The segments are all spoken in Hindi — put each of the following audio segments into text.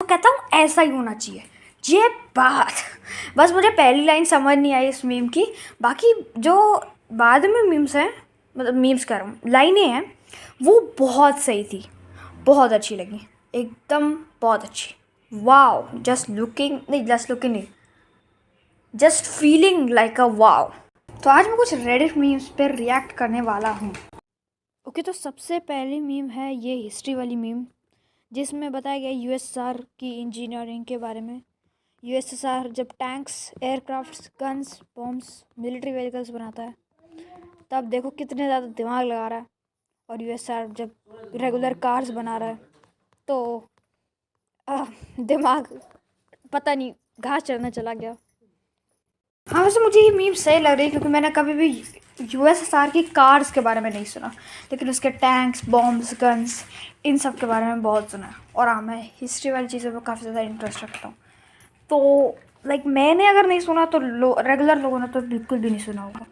तो कहता हूँ ऐसा ही होना चाहिए। ये बात बस मुझे पहली लाइन समझ नहीं आई इस मीम की, बाकी जो बाद में मीम्स हैं, मतलब मीम्स कर रहा हूँ, लाइनें हैं, वो बहुत सही थी, बहुत अच्छी लगी, एकदम बहुत अच्छी। वाओ, जस्ट लुकिंग नहीं, just feeling like a wow. तो आज मैं कुछ रेडिट मीम्स पर रिएक्ट करने वाला हूँ। ओके, तो सबसे पहली मीम है ये हिस्ट्री वाली मीम, जिसमें बताया गया यूएसएसआर की इंजीनियरिंग के बारे में। यूएसएसआर जब tanks, aircrafts, guns, bombs, military vehicles बनाता है, तब देखो कितने ज़्यादा दिमाग लगा रहा है। और यूएसएसआर जब रेगुलर कार्स बना रहा है, तो दिमाग पता नहीं घास चढ़ने चला गया। हाँ, वैसे मुझे ये मीम सही लग रही है, क्योंकि मैंने कभी भी यूएसएसआर की कार्स के बारे में नहीं सुना, लेकिन उसके टैंक्स, बॉम्ब्स, गन्स, इन सब के बारे में बहुत सुना है। और हाँ, मैं हिस्ट्री वाली चीज़ों में काफ़ी ज़्यादा इंटरेस्ट रखता हूँ, तो लाइक मैंने अगर नहीं सुना तो रेगुलर लोगों ने तो बिल्कुल भी नहीं सुना होगा।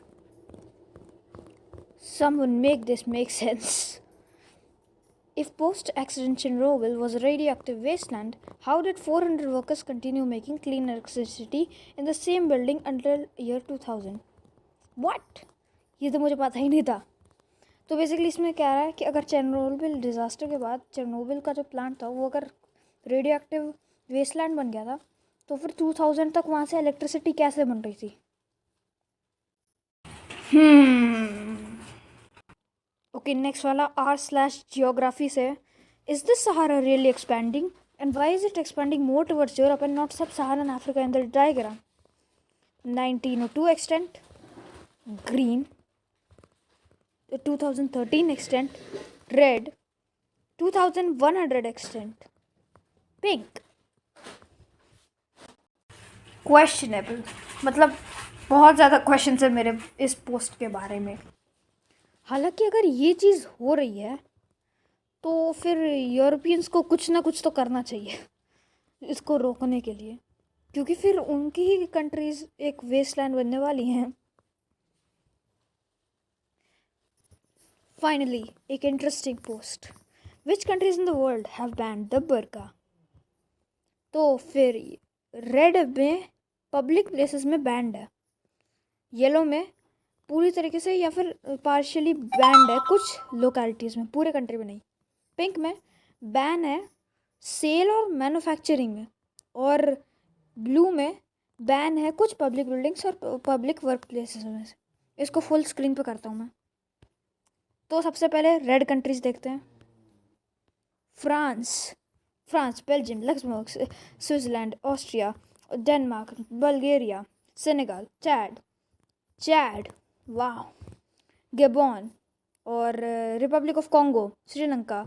Someone make this make sense. If post-accident Chernobyl was a radioactive wasteland, how did 400 workers continue making clean electricity in the same building until year 2000? What? ये तो मुझे पता ही नहीं था। तो बेसिकली इसमें क्या रहा है कि अगर चेरनोबिल डिज़ास्टर के बाद चेरनोबिल का जो प्लांट था वो अगर रेडियो एक्टिव वेस्टलैंड बन गया था, तो फिर 2000 तक वहाँ से इलेक्ट्रिसिटी कैसे बन रही थी? ओके, नेक्स्ट वाला r/geography से, is this Sahara really expanding and why is it expanding more towards Europe and not sub Saharan Africa in the diagram? 1902 extent green, 2013 extent red, 2100 extent pink. Questionable, मतलब बहुत ज़्यादा क्वेश्चन है मेरे इस पोस्ट के बारे में। हालांकि अगर ये चीज़ हो रही है तो फिर यूरोपियंस को कुछ ना कुछ तो करना चाहिए इसको रोकने के लिए, क्योंकि फिर उनकी ही कंट्रीज एक वेस्टलैंड बनने वाली हैं। फाइनली एक interesting post, which countries in the world have banned the burqa? तो फिर रेड में पब्लिक प्लेसेस में बैंड है, येलो में पूरी तरीके से या फिर पार्शियली बैंड है कुछ लोकेलिटीज़ में, पूरे कंट्री में नहीं। पिंक में बैन है सेल और मैन्युफैक्चरिंग में, और ब्लू में बैन है कुछ पब्लिक बिल्डिंग्स और पब्लिक वर्क प्लेसेस में से। इसको फुल स्क्रीन पे करता हूँ मैं। तो सबसे पहले रेड कंट्रीज देखते हैं। France, Belgium, Luxembourg, Switzerland, Austria, Denmark, Bulgaria, Senegal, Chad, वाह, गैबोन, और Republic of Congo, Sri Lanka,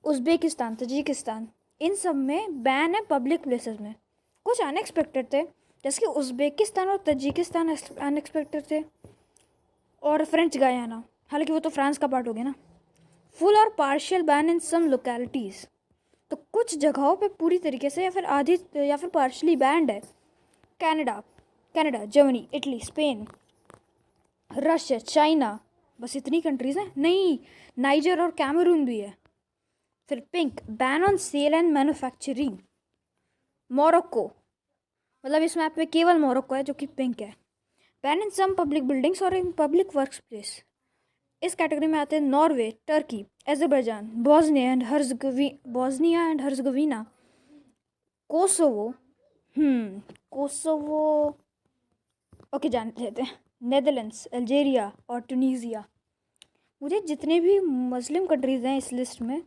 Uzbekistan, Tajikistan, इन सब में बैन है पब्लिक प्लेसेस में। कुछ अनएक्सपेक्टेड थे, जैसे कि उज़्बेकिस्तान और तजिकिस्तान अनएक्सपेक्टेड थे, और फ्रेंच गायाना, हालांकि वो तो फ्रांस का पार्ट हो गया ना। फुल और partial ban in some localities, तो कुछ जगहों पे पूरी तरीके से या फिर आधी या फिर पार्शली बैंड है। Canada, Germany, Italy, Spain, Russia, China, बस इतनी कंट्रीज़ हैं? नहीं, नाइजर और कैमरून भी है। फिर pink, ban on sale and manufacturing. Morocco, मतलब इस मैप में केवल मोरक्को है जो कि पिंक है। Ban in some public buildings और इन पब्लिक वर्क प्लेस। इस कैटेगरी में आते हैं Norway, Turkey, Azerbaijan, Bosnia and Herzegovina, Kosovo, Kosovo, okay जान लेते हैं, नेदरलैंड्स, अल्जीरिया और ट्यूनीसिया। मुझे जितने भी मुस्लिम कंट्रीज़ हैं इस लिस्ट में,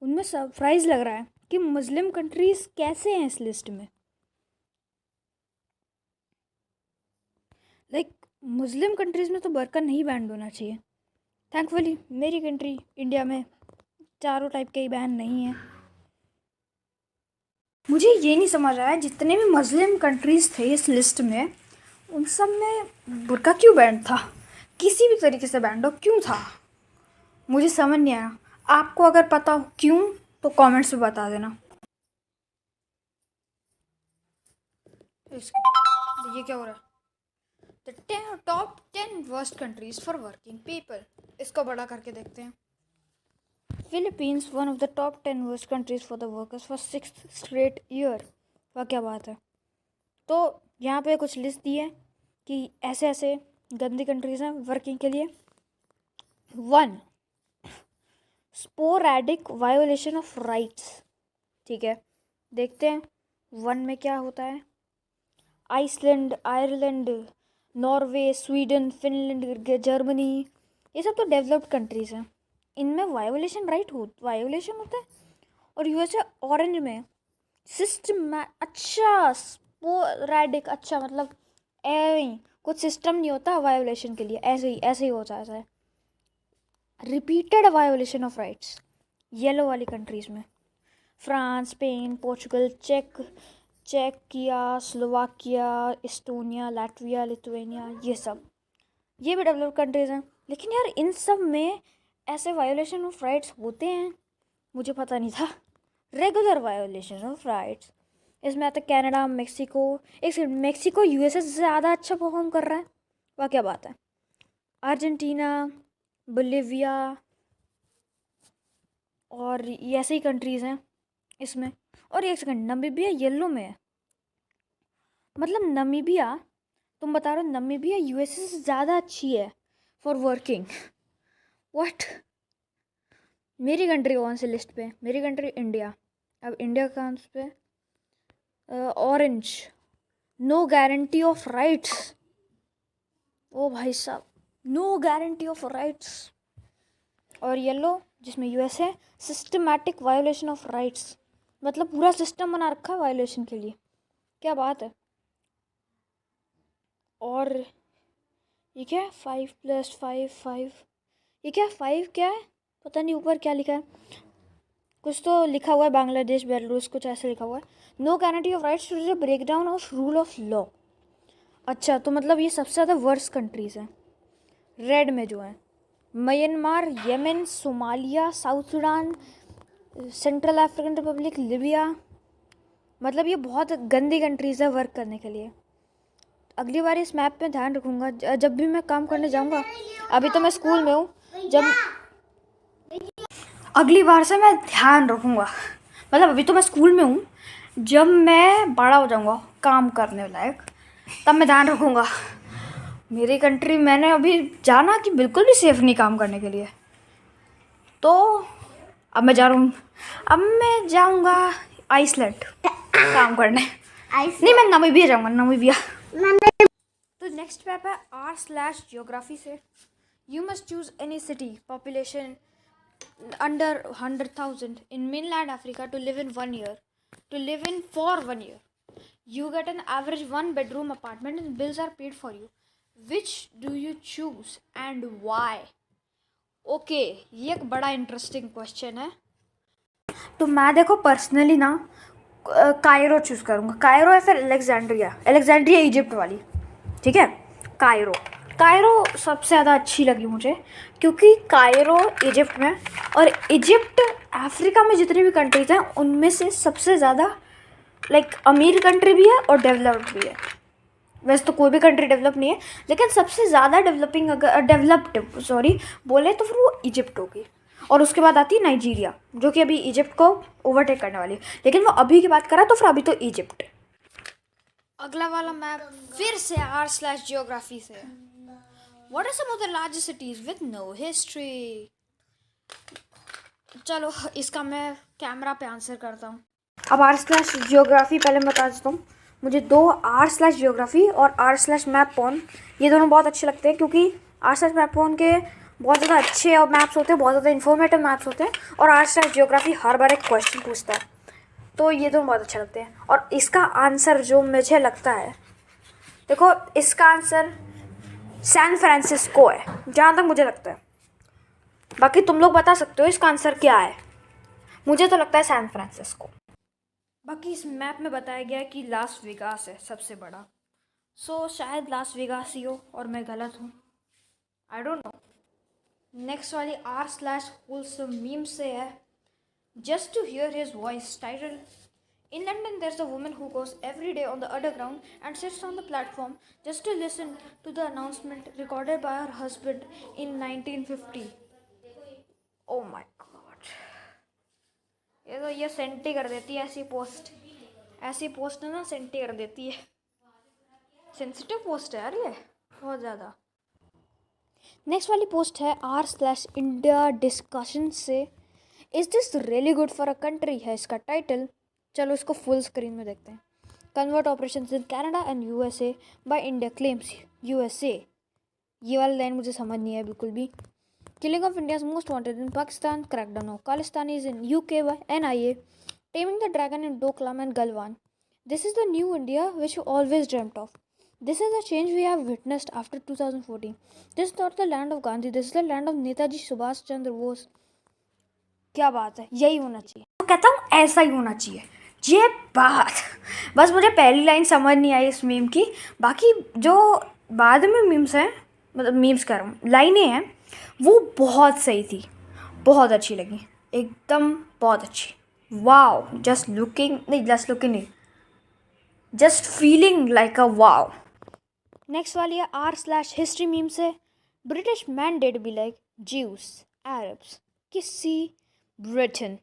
उनमें सरप्राइज़ लग रहा है कि मुस्लिम कंट्रीज़ कैसे हैं इस लिस्ट में। लाइक मुस्लिम कंट्रीज़ में तो बर्का नहीं बैंड होना चाहिए। थैंकफुली मेरी कंट्री इंडिया में चारों टाइप के बैन नहीं है। मुझे ये नहीं समझ आया, जितने भी मुस्लिम कंट्रीज़ थे इस लिस्ट में, उन सब में बुर्का क्यों बैंड था? किसी भी तरीके से बैंड हो, क्यों था? मुझे समझ नहीं आया। आपको अगर पता हो क्यों, तो कमेंट्स में बता देना। ये क्या हो रहा है? The top 10 worst countries for working people, इसको बड़ा करके देखते हैं। Philippines one of the top 10 worst countries for the workers for 6th straight year. वाह क्या बात है। तो यहाँ पे कुछ लिस्ट दी है कि ऐसे ऐसे गंदी कंट्रीज हैं वर्किंग के लिए। 1, स्पोरैडिक वायोलेशन ऑफ राइट्स। ठीक है, देखते हैं 1 में क्या होता है। Iceland, Ireland, Norway, Sweden, Finland, Germany, ये सब तो डेवलप्ड कंट्रीज़ हैं। इनमें वायोलेशन होता है। और यूएसए ऑरेंज में अच्छा स्पोरैडिक, अच्छा मतलब कुछ सिस्टम नहीं होता वायोलेशन के लिए, ऐसे ही हो जाता है। Repeated violation of rights yellow वाली कंट्रीज़ में, फ्रांस, स्पेन, पोर्चुगल, चेकिया, स्लोवाकिया, एस्टोनिया, लैटविया, लिथुआनिया, ये भी डेवलप्ड कंट्रीज़ हैं। लेकिन यार इन सब में ऐसे वायोलेशन ऑफ राइट्स होते हैं, मुझे पता नहीं था। रेगुलर वायोलेशन ऑफ राइट्स इसमें आता है कनाडा, मेक्सिको यूएसए से ज़्यादा अच्छा परफॉर्म कर रहा है। वाह क्या बात है। अर्जेंटीना, बोलिविया और ये ऐसे ही कंट्रीज़ हैं इसमें। और एक सेकंड, नमीबिया येलो में है। मतलब नमीबिया, तुम बता रहे हो नमीबिया यूएसए से ज़्यादा अच्छी है फॉर वर्किंग। व्हाट? मेरी कंट्री कौन सी लिस्ट पे? मेरी कंट्री इंडिया। अब इंडिया कहाँ पे? Orange, no guarantee of rights. ओ भाई साहब, नो गारंटी ऑफ राइट्स। और येलो जिसमें यूएस है, सिस्टमैटिक वायोलेशन ऑफ राइट्स। मतलब पूरा सिस्टम बना रखा है वायोलेशन के लिए। क्या बात है। और ये क्या है? 5 + 5 5। ये क्या 5 क्या है? पता नहीं ऊपर क्या लिखा है, कुछ तो लिखा हुआ है बांग्लादेश, बेलारूस, कुछ ऐसे लिखा हुआ है। No guarantee of rights to break down of rule of law. अच्छा, तो मतलब ये सबसे ज़्यादा वर्स्ट कंट्रीज़ हैं रेड में जो है। Myanmar, Yemen, Somalia, south Sudan, central African Republic, Libya. मतलब ये बहुत गंदी कंट्रीज़ है वर्क करने के लिए। अगली बार इस मैप पे ध्यान रखूँगा जब भी मैं काम करने जाऊँगा। अभी तो मैं स्कूल में हूँ, अगली बार से मैं ध्यान रखूँगा। मतलब अभी तो मैं स्कूल में हूँ, जब मैं बड़ा हो जाऊँगा काम करने लायक, तब मैं ध्यान रखूँगा। मेरी कंट्री मैंने अभी जाना कि बिल्कुल भी सेफ़ नहीं काम करने के लिए। तो अब मैं जा रहा हूँ, अब मैं जाऊँगा आइसलैंड काम करने। नहीं, मैं नामीबिया जाऊँगा, नामीबिया। तो नेक्स्ट मैप है r/जियोग्राफी से। You must choose any city population under 100,000 in mainland Africa to live in for 1 year. You get an average 1-bedroom apartment and bills are paid for you. Which do you choose and why? Okay, ये एक बड़ा इंटरेस्टिंग क्वेश्चन है। तो मैं देखो पर्सनली ना कायरो चूज़ करूँगा। कायरो या फिर अलेक्जेंड्रिया इजिप्ट वाली। ठीक है, कायरो सबसे ज़्यादा अच्छी लगी मुझे, क्योंकि कायरो इजिप्ट में, और इजिप्ट अफ्रीका में जितनी भी कंट्रीज़ हैं उनमें से सबसे ज़्यादा अमीर कंट्री भी है और डेवलप्ड भी है। वैसे तो कोई भी कंट्री डेवलप नहीं है, लेकिन सबसे ज़्यादा डेवलप्ड बोले तो फिर वो इजिप्ट होगी। और उसके बाद आती है नाइजीरिया, जो कि अभी इजिप्ट को ओवरटेक करने वाली है। लेकिन वो अभी की बात करा तो फिर अभी तो इजिप्ट। अगला वाला मैप फिर से r/जियोग्राफी से। What are some of the largest cities with no history? चलो इसका मैं कैमरा पे आंसर करता हूँ। अब r/जियोग्राफी पहले मैं बता देता हूँ। मुझे 2 r/जियोग्राफी और r/मैपॉन, ये दोनों बहुत अच्छे लगते हैं, क्योंकि r/मैपॉन के बहुत ज़्यादा अच्छे और मैप्स होते हैं, बहुत ज़्यादा इन्फॉर्मेटिव मैप्स होते हैं, और r/जियोग्राफी हर बार एक क्वेश्चन पूछता है। तो ये दोनों बहुत अच्छे लगते हैं। और इसका आंसर जो मुझे लगता है, देखो इसका आंसर सैन फ्रांसिस्को है जहाँ तक मुझे लगता है। बाकी तुम लोग बता सकते हो इसका आंसर क्या है। मुझे तो लगता है सैन फ्रांसिस्को। बाकी इस मैप में बताया गया है कि लास वेगास है सबसे बड़ा। शायद लास वेगास ही हो और मैं गलत हूँ, आई डोंट नो। नेक्स्ट वाली r/होलसम मीम से है। Just to hear his voice title. In London, there's a woman who goes every day on the underground and sits on the platform just to listen to the announcement recorded by her husband in 1950. Oh my god. ये सेंड ही कर देती है ऐसी पोस्ट ना सेंड ही कर देती है। सेंसिटिव पोस्ट है यार ये बहुत ज़्यादा। नेक्स्ट वाली पोस्ट है r/India डिस्कशन से, is this really good for a country है इसका टाइटल। चलो इसको फुल स्क्रीन में देखते हैं। Convert operations in Canada and USA by India claims USA. ये वाली लाइन मुझे समझ नहीं है बिल्कुल भी। Killing of India's most wanted in Pakistan, crackdown of Khalistanis in UK by NIA, taming the dragon in Doklam and Galwan. This is the new India which you always dreamed of. This is the change we have witnessed after 2014. This is not the land of Gandhi. This is the land of Netaji Subhash Chandra Bose. क्या बात है, यही होना चाहिए। तो कहता हूँ ऐसा ही होना चाहिए ये बात। बस मुझे पहली लाइन समझ नहीं आई इस मीम की, बाकी जो बाद में मीम्स हैं, मतलब मीम्स कर रहा हूँ, लाइनें हैं, वो बहुत सही थी, बहुत अच्छी लगी, एकदम बहुत अच्छी। वाओ, जस्ट लुकिंग नहीं, just feeling like a wow. Next वाली है r/हिस्ट्री मीम से, British mandate be like juice Arabs किसी ब्रिटेन।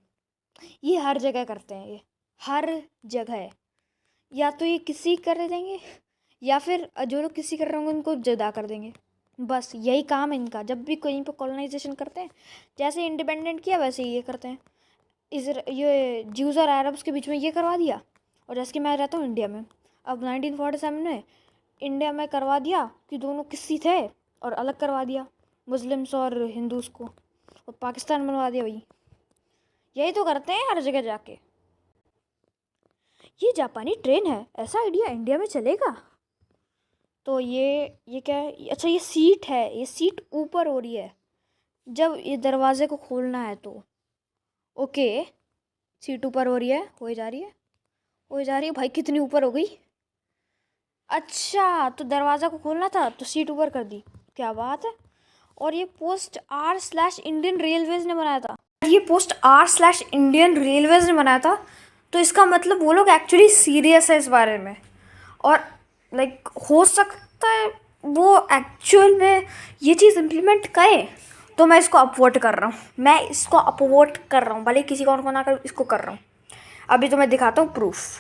ये हर जगह करते हैं, ये हर जगह, या तो ये किसी कर देंगे या फिर जो लोग किसी कर रहे होंगे उनको जुदा कर देंगे। बस यही काम है इनका। जब भी कहीं पर कॉलोनाइजेशन करते हैं, जैसे इंडिपेंडेंट किया वैसे ही ये करते हैं। ये ज्यूज़ और अरब्स के बीच में ये करवा दिया। और जैसे कि मैं रहता हूँ इंडिया में, अब 1947 में इंडिया में करवा दिया कि दोनों किसी थे और अलग करवा दिया मुस्लिम्स और हिंदूज़ को, और पाकिस्तान बनवा दिया। भाई यही तो करते हैं हर जगह जाके। ये जापानी ट्रेन है, ऐसा आइडिया इंडिया में चलेगा? तो ये क्या है? अच्छा ये सीट है, ये सीट ऊपर हो रही है जब ये दरवाजे को खोलना है तो। ओके, सीट ऊपर हो रही है, हो जा रही है भाई, कितनी ऊपर हो गई? अच्छा, तो दरवाज़ा को खोलना था तो सीट ऊपर कर दी, क्या बात है। और ये पोस्ट r/Indian Railways ने बनाया था। ये पोस्ट r/Indian Railways ने बनाया था, तो इसका मतलब वो लोग एक्चुअली सीरियस है इस बारे में। और लाइक हो सकता है वो एक्चुअल में ये चीज़ इम्प्लीमेंट करे। तो मैं इसको अपवोट कर रहा हूँ, भले किसी और को ना कर, इसको कर रहा हूँ। अभी तो मैं दिखाता हूँ प्रूफ।